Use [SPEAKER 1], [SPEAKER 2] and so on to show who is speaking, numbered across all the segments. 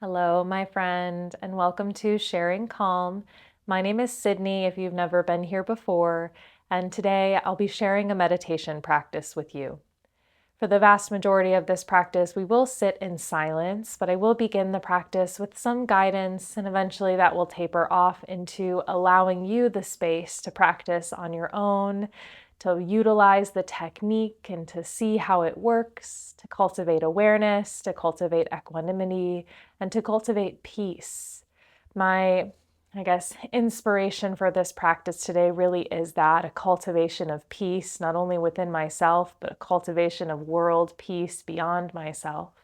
[SPEAKER 1] Hello, my friend, and welcome to Sharing Calm. My name is Sydney, if you've never been here before, and today I'll be sharing a meditation practice with you. For the vast majority of this practice, we will sit in silence, but I will begin the practice with some guidance, and eventually that will taper off into allowing you the space to practice on your own, to utilize the technique and to see how it works, to cultivate awareness, to cultivate equanimity, and to cultivate peace. My inspiration for this practice today really is that a cultivation of peace, not only within myself, but a cultivation of world peace beyond myself.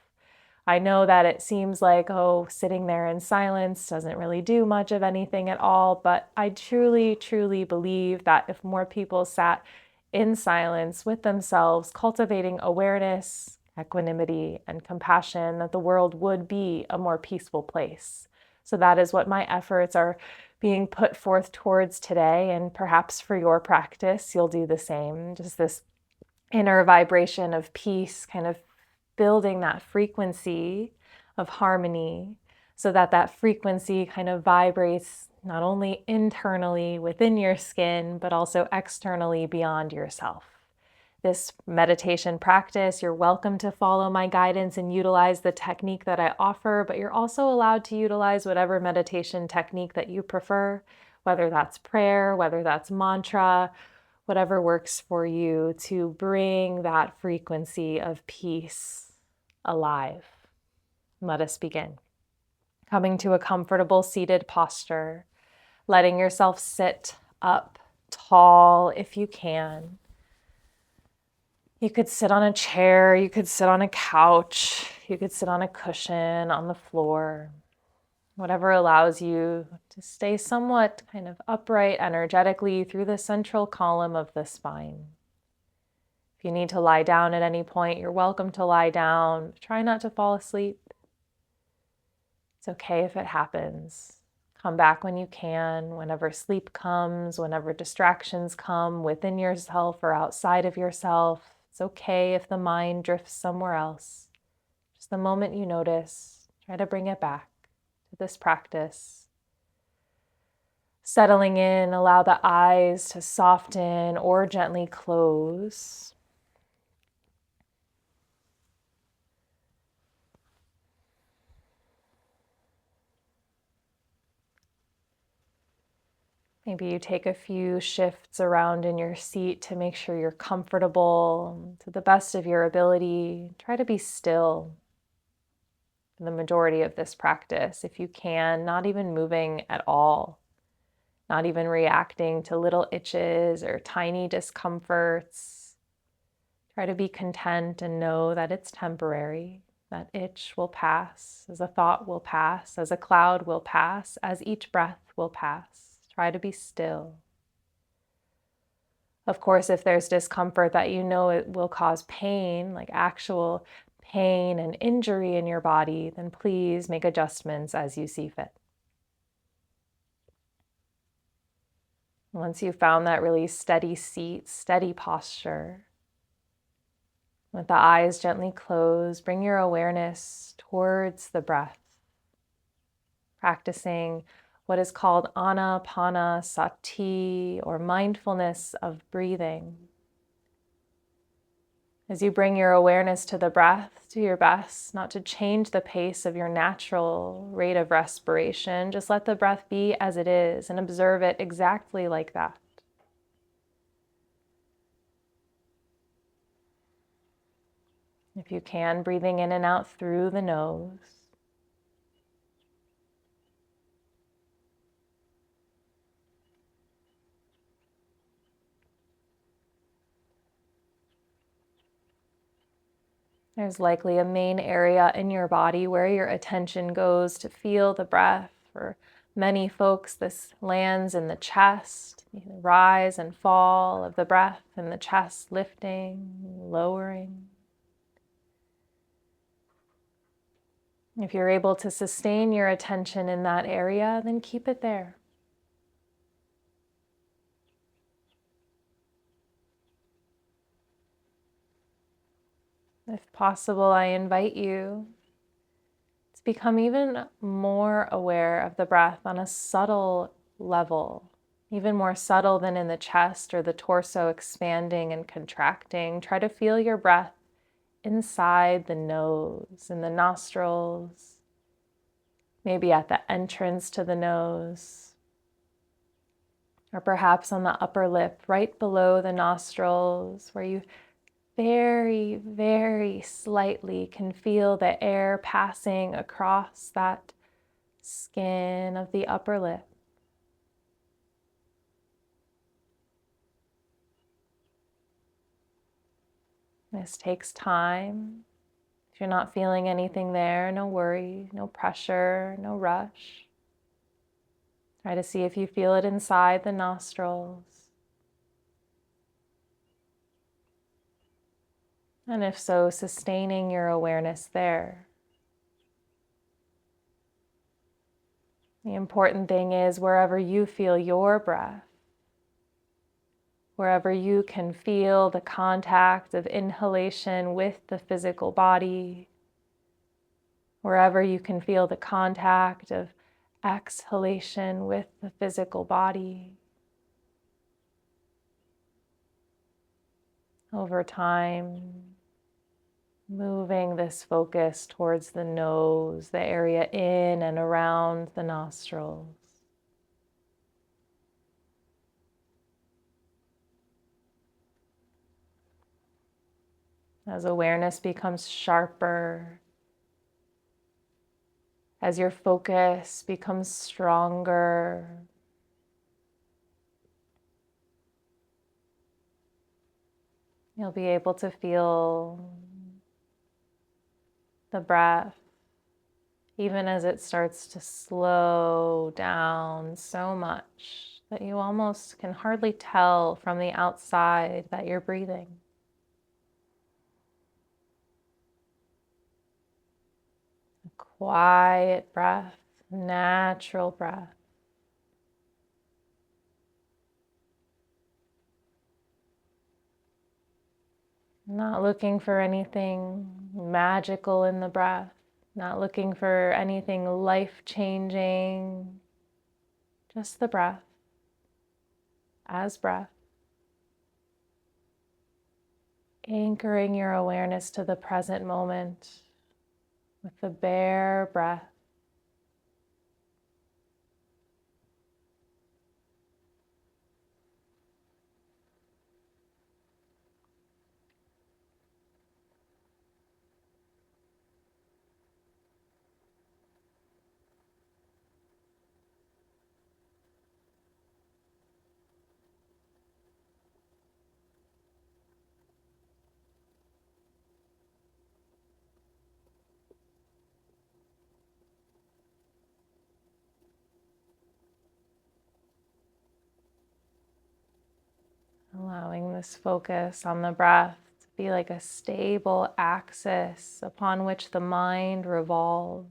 [SPEAKER 1] I know that it seems like, sitting there in silence doesn't really do much of anything at all, but I truly, truly believe that if more people sat in silence with themselves, cultivating awareness, equanimity, and compassion, that the world would be a more peaceful place. So that is what my efforts are being put forth towards today. And perhaps for your practice, you'll do the same. Just this inner vibration of peace, kind of building that frequency of harmony so that that frequency kind of vibrates not only internally within your skin, but also externally beyond yourself. This meditation practice, you're welcome to follow my guidance and utilize the technique that I offer, but you're also allowed to utilize whatever meditation technique that you prefer, whether that's prayer, whether that's mantra, whatever works for you to bring that frequency of peace alive. Let us begin. Coming to a comfortable seated posture, letting yourself sit up tall if you can. You could sit on a chair, you could sit on a couch, you could sit on a cushion, on the floor, whatever allows you to stay somewhat kind of upright energetically through the central column of the spine. If you need to lie down at any point, you're welcome to lie down. Try not to fall asleep. It's okay if it happens. Come back when you can, whenever sleep comes, whenever distractions come within yourself or outside of yourself. It's okay if the mind drifts somewhere else. Just the moment you notice, try to bring it back to this practice. Settling in, allow the eyes to soften or gently close. Maybe you take a few shifts around in your seat to make sure you're comfortable to the best of your ability. Try to be still for the majority of this practice, if you can, not even moving at all, not even reacting to little itches or tiny discomforts. Try to be content and know that it's temporary. That itch will pass, as a thought will pass, as a cloud will pass, as each breath will pass. Try to be still. Of course, if there's discomfort that you know it will cause pain, like actual pain and injury in your body, then please make adjustments as you see fit. Once you've found that really steady seat, steady posture, with the eyes gently closed, bring your awareness towards the breath, practicing what is called anapanasati, or mindfulness of breathing. As you bring your awareness to the breath, do your best not to change the pace of your natural rate of respiration. Just let the breath be as it is and observe it exactly like that. If you can, breathing in and out through the nose. There's likely a main area in your body where your attention goes to feel the breath. For many folks, this lands in the chest, the rise and fall of the breath in the chest, lifting, lowering. If you're able to sustain your attention in that area, then keep it there. If possible, I invite you to become even more aware of the breath on a subtle level, even more subtle than in the chest or the torso expanding and contracting. Try to feel your breath inside the nose and the nostrils, maybe at the entrance to the nose, or perhaps on the upper lip, right below the nostrils, where you very, very slightly can feel the air passing across that skin of the upper lip. This takes time. If you're not feeling anything there, no worry, no pressure, no rush. Try to see if you feel it inside the nostrils. And if so, sustaining your awareness there. The important thing is wherever you feel your breath, wherever you can feel the contact of inhalation with the physical body, wherever you can feel the contact of exhalation with the physical body. Over time, moving this focus towards the nose, the area in and around the nostrils. As awareness becomes sharper, as your focus becomes stronger, you'll be able to feel the breath even as it starts to slow down so much that you almost can hardly tell from the outside that you're breathing. A quiet breath, natural breath. Not looking for anything magical in the breath, not looking for anything life-changing, just the breath as breath. Anchoring your awareness to the present moment with the bare breath. Allowing this focus on the breath to be like a stable axis upon which the mind revolves.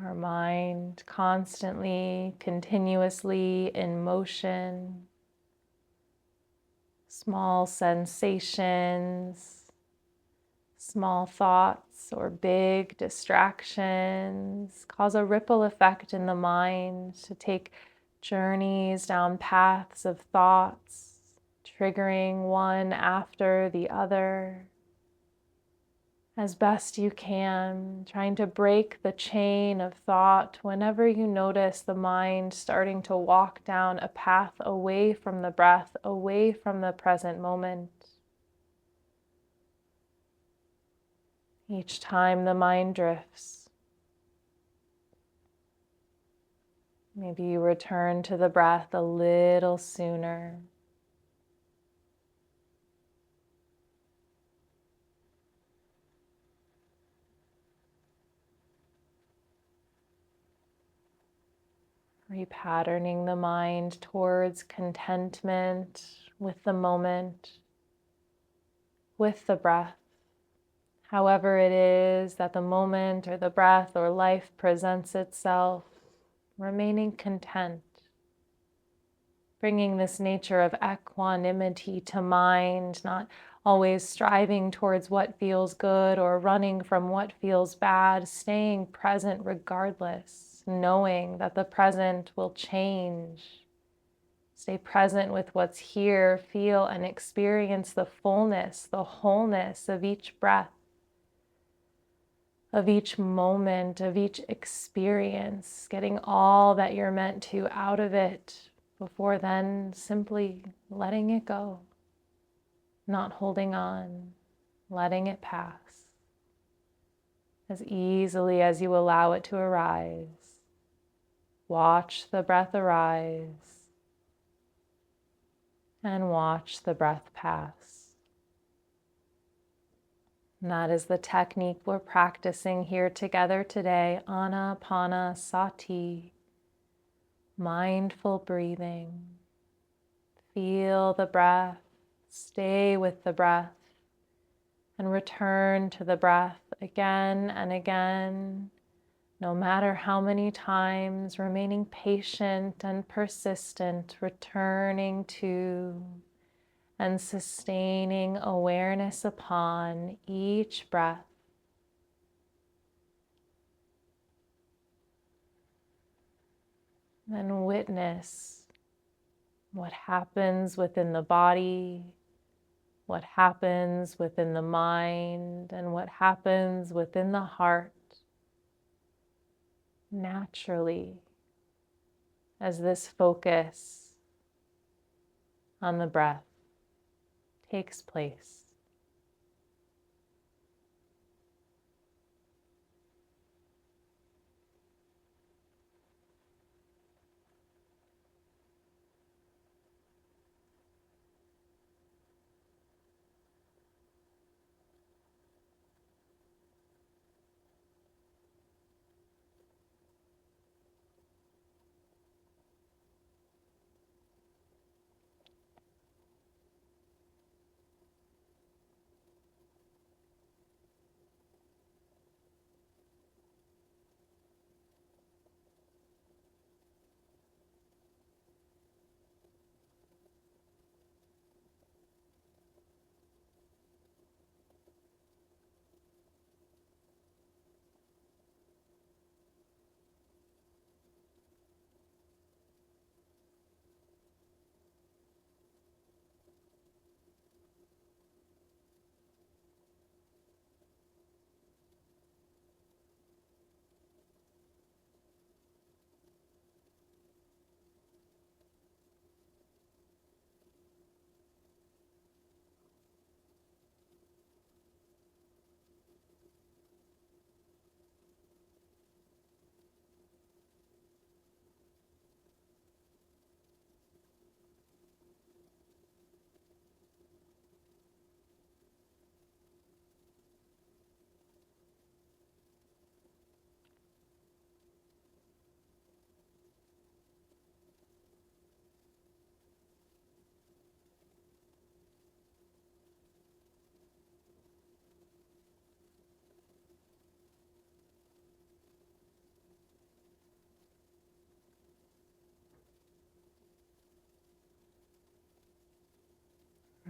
[SPEAKER 1] Our mind constantly, continuously in motion, small sensations, small thoughts or big distractions cause a ripple effect in the mind to take journeys down paths of thoughts, triggering one after the other. As best you can, trying to break the chain of thought whenever you notice the mind starting to walk down a path away from the breath, away from the present moment. Each time the mind drifts, maybe you return to the breath a little sooner. Repatterning the mind towards contentment with the moment, with the breath. However it is that the moment or the breath or life presents itself, remaining content. bringing this nature of equanimity to mind, not always striving towards what feels good or running from what feels bad, staying present regardless, knowing that the present will change. Stay present with what's here, feel and experience the fullness, the wholeness of each breath, of each moment, of each experience, getting all that you're meant to out of it before then simply letting it go, not holding on, letting it pass as easily as you allow it to arise. Watch the breath arise and watch the breath pass. And that is the technique we're practicing here together today, Anapanasati, mindful breathing. Feel the breath, stay with the breath, and return to the breath again and again, no matter how many times, remaining patient and persistent, returning to and sustaining awareness upon each breath. And witness what happens within the body, what happens within the mind, and what happens within the heart naturally as this focus on the breath takes place.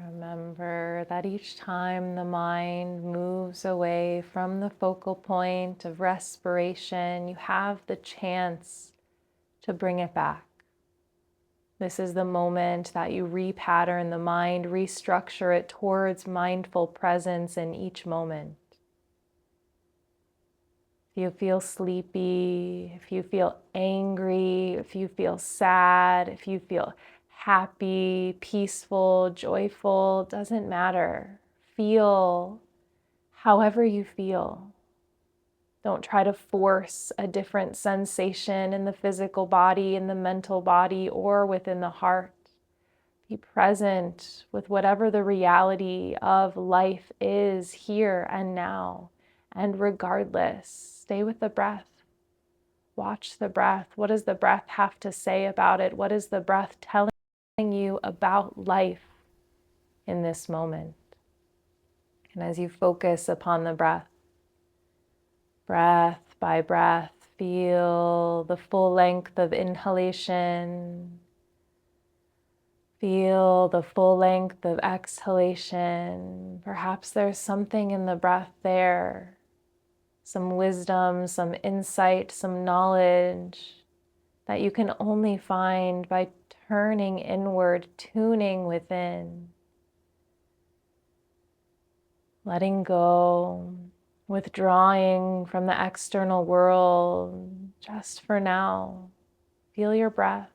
[SPEAKER 1] Remember that each time the mind moves away from the focal point of respiration, you have the chance to bring it back. This is the moment that you repattern the mind, restructure it towards mindful presence in each moment. If you feel sleepy, if you feel angry, if you feel sad, if you feel happy, peaceful, joyful, doesn't matter. Feel however you feel. Don't try to force a different sensation in the physical body, in the mental body, or within the heart. Be present with whatever the reality of life is here and now. And regardless, stay with the breath. Watch the breath. What does the breath have to say about it? What is the breath telling you about life in this moment? And as you focus upon the breath, breath by breath, feel the full length of inhalation Feel the full length of exhalation. Perhaps there's something in the breath there, some wisdom, some insight, some knowledge that you can only find by turning inward, tuning within, letting go, withdrawing from the external world just for now. Feel your breath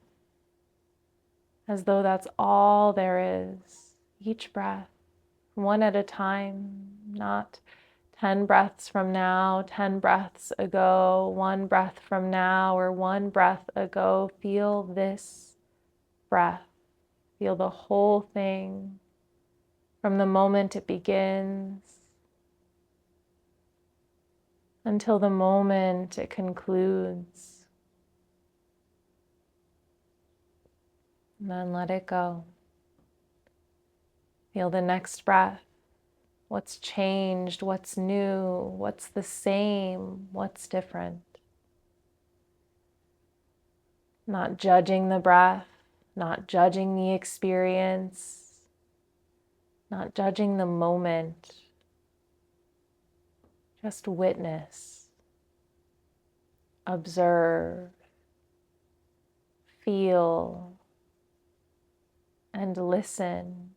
[SPEAKER 1] as though that's all there is. Each breath, one at a time, not 10 breaths from now, 10 breaths ago, one breath from now, or one breath ago. Feel this breath. Feel the whole thing from the moment it begins until the moment it concludes. And then let it go. Feel the next breath. What's changed? What's new? What's the same? What's different? Not judging the breath, not judging the experience, not judging the moment. Just witness, observe, feel, and listen.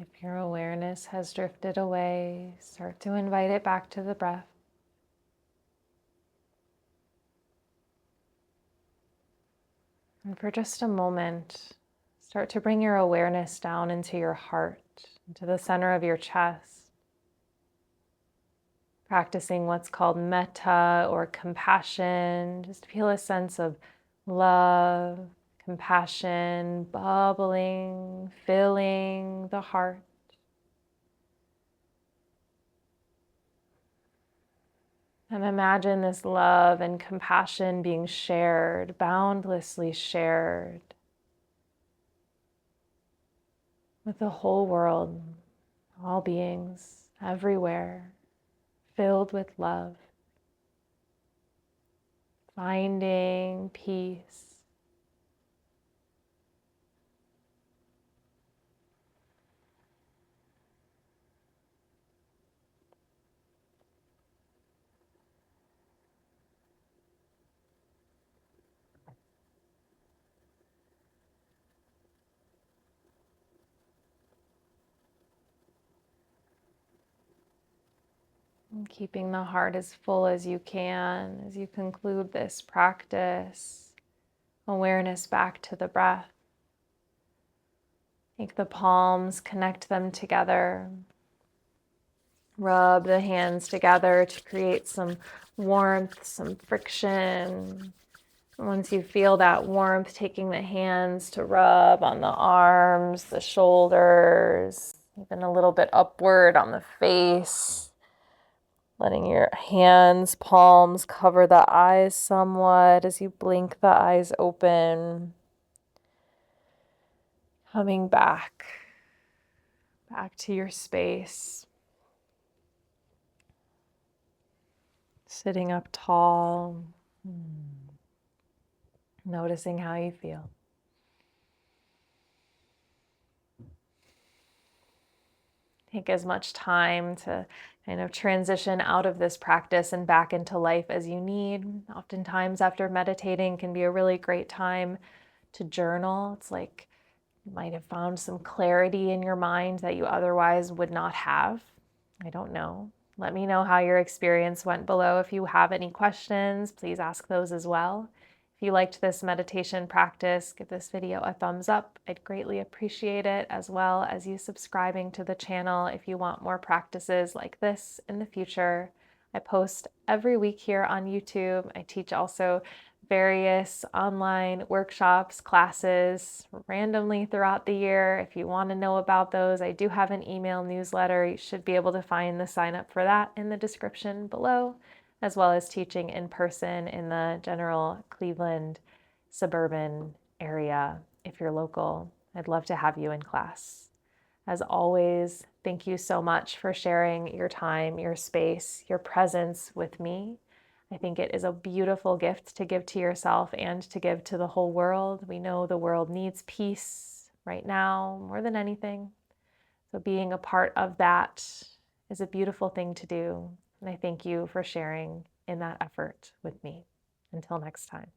[SPEAKER 1] If your awareness has drifted away, start to invite it back to the breath. And for just a moment, start to bring your awareness down into your heart, into the center of your chest. Practicing what's called metta or compassion. Just feel a sense of love, compassion, bubbling, filling the heart. And imagine this love and compassion being shared, boundlessly shared with the whole world, all beings, everywhere, filled with love, finding peace. And keeping the heart as full as you can as you conclude this practice. Awareness back to the breath. Take the palms, connect them together. Rub the hands together to create some warmth, some friction. Once you feel that warmth, taking the hands to rub on the arms, the shoulders, even a little bit upward on the face. Letting your hands, palms cover the eyes somewhat as you blink the eyes open. Coming back to your space. Sitting up tall. Noticing how you feel. Take as much time to kind of transition out of this practice and back into life as you need. Oftentimes after meditating can be a really great time to journal. It's like you might have found some clarity in your mind that you otherwise would not have. I don't know. Let me know how your experience went below. If you have any questions, please ask those as well. If you liked this meditation practice, give this video a thumbs up. I'd greatly appreciate it, as well as you subscribing to the channel if you want more practices like this in the future. I post every week here on YouTube. I teach also various online workshops, classes randomly throughout the year. If you want to know about those, I do have an email newsletter. You should be able to find the sign up for that in the description below, as well as teaching in person in the general Cleveland suburban area. If you're local, I'd love to have you in class. As always, thank you so much for sharing your time, your space, your presence with me. I think it is a beautiful gift to give to yourself and to give to the whole world. We know the world needs peace right now more than anything. So being a part of that is a beautiful thing to do. And I thank you for sharing in that effort with me. Until next time.